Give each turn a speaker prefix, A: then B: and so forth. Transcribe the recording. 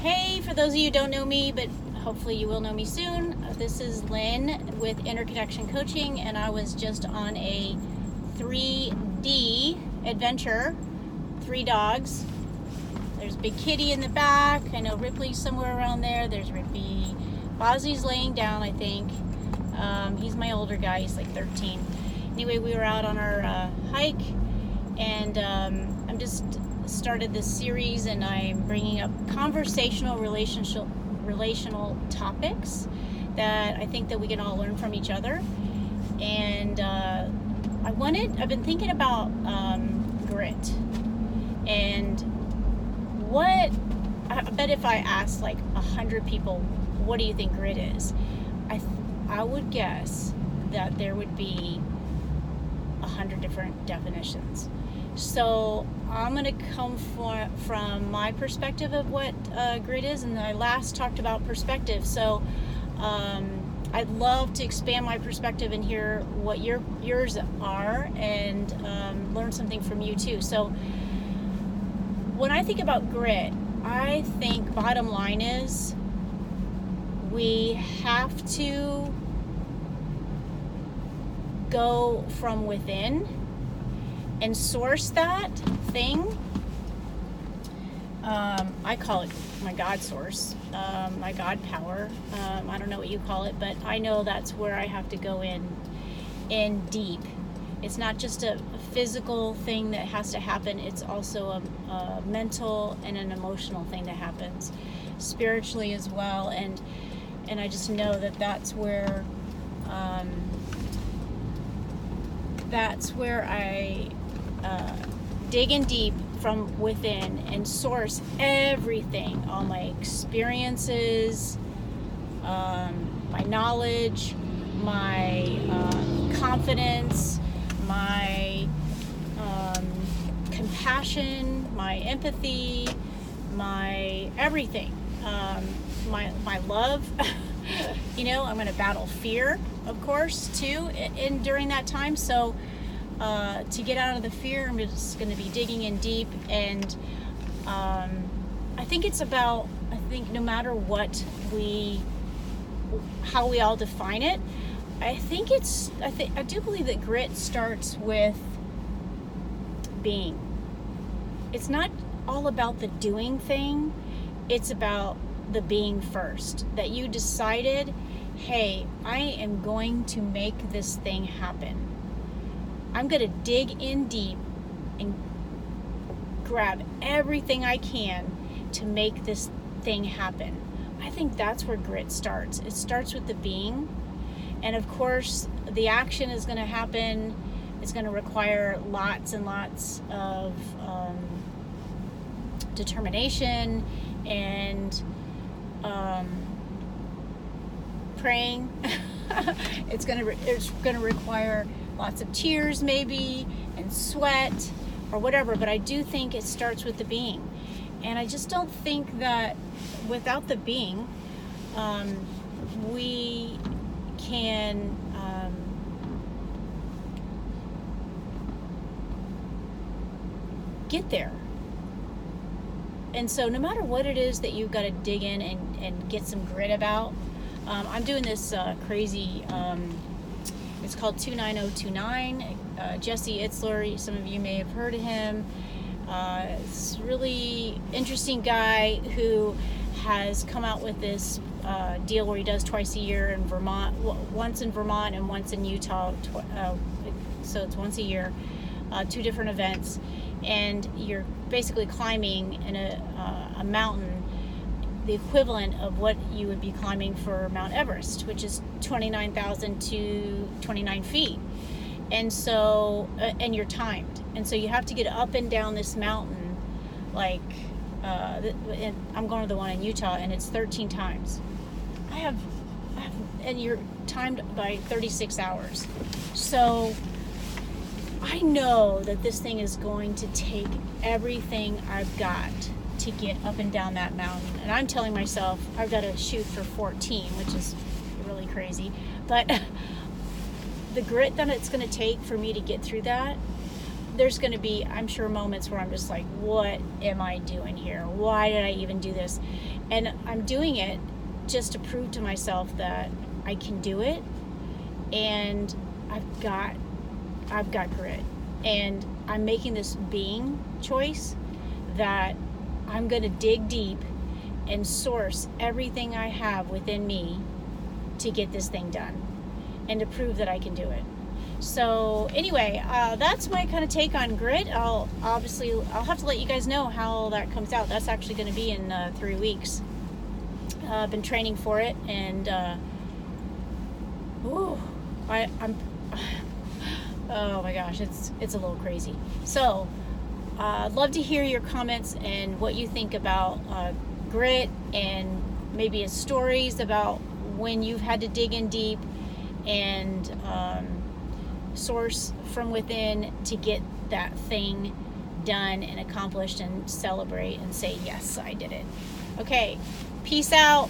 A: Hey, for those of you who don't know me, but hopefully you will know me soon, this is Lynn with Interconnection Coaching, and I was just on a 3D adventure, 3 dogs. There's Big Kitty in the back. I know Ripley's somewhere around there. There's Rippy. Bozzie's laying down, I think. He's my older guy. He's like 13. Anyway, we were out on our hike, and I'm just started this series, and I'm bringing up conversational relational topics that I think that we can all learn from each other. And I've been thinking about grit, and I bet if I asked like 100 people, what do you think grit is? I would guess that there would be 100 different definitions. So I'm going to come from my perspective of what grit is, and I last talked about perspective. So I'd love to expand my perspective and hear what yours are, and learn something from you too. So when I think about grit, I think bottom line is we have to go from within and source that thing. I call it my God source, my God power. I don't know what you call it, but I know that's where I have to go in deep. It's not just a physical thing that has to happen. It's also a mental and an emotional thing that happens spiritually as well. And I just know that that's where I dig in deep from within and source everything, all my experiences, my knowledge, my confidence, my compassion, my empathy, my everything, my love. I'm going to battle fear, of course, too, during that time. So to get out of the fear, I'm just going to be digging in deep. And I think it's about, no matter how we all define it, I do believe that grit starts with being. It's not all about the doing thing. It's about the being first. That you decided, hey, I am going to make this thing happen. I'm going to dig in deep and grab everything I can to make this thing happen. I think that's where grit starts. It starts with the being. And of course, the action is going to happen. It's going to require lots and lots of determination and praying. It's going to require lots of tears, maybe, and sweat, or whatever. But I do think it starts with the being, and I just don't think that without the being, we can get there. And so no matter what it is that you've got to dig in and get some grit about, I'm doing this crazy, it's called 29029, Jesse Itzler, some of you may have heard of him. It's a really interesting guy who has come out with this deal where he does twice a year in Vermont, once in Vermont and once in Utah, so it's once a year, 2 different events, and you're basically climbing in a mountain, the equivalent of what you would be climbing for Mount Everest, which is 29,029 feet. And so, and you're timed. And so you have to get up and down this mountain, like, I'm going to the one in Utah, and it's 13 times. And you're timed by 36 hours. So I know that this thing is going to take everything I've got to get up and down that mountain. And I'm telling myself I've got to shoot for 14, which is really crazy. But the grit that it's going to take for me to get through that there's going to be, I'm sure, moments where I'm just like, what am I doing here? Why did I even do this? And I'm doing it just to prove to myself that I can do it, and I've got grit, and I'm making this being choice that I'm going to dig deep and source everything I have within me to get this thing done and to prove that I can do it. So anyway, that's my kind of take on grit. I'll have to let you guys know how that comes out. That's actually going to be in 3 weeks. I've been training for it, and I'm oh my gosh, it's a little crazy. So I'd love to hear your comments and what you think about grit, and maybe stories about when you've had to dig in deep and source from within to get that thing done and accomplished, and celebrate and say, yes, I did it. Okay, peace out.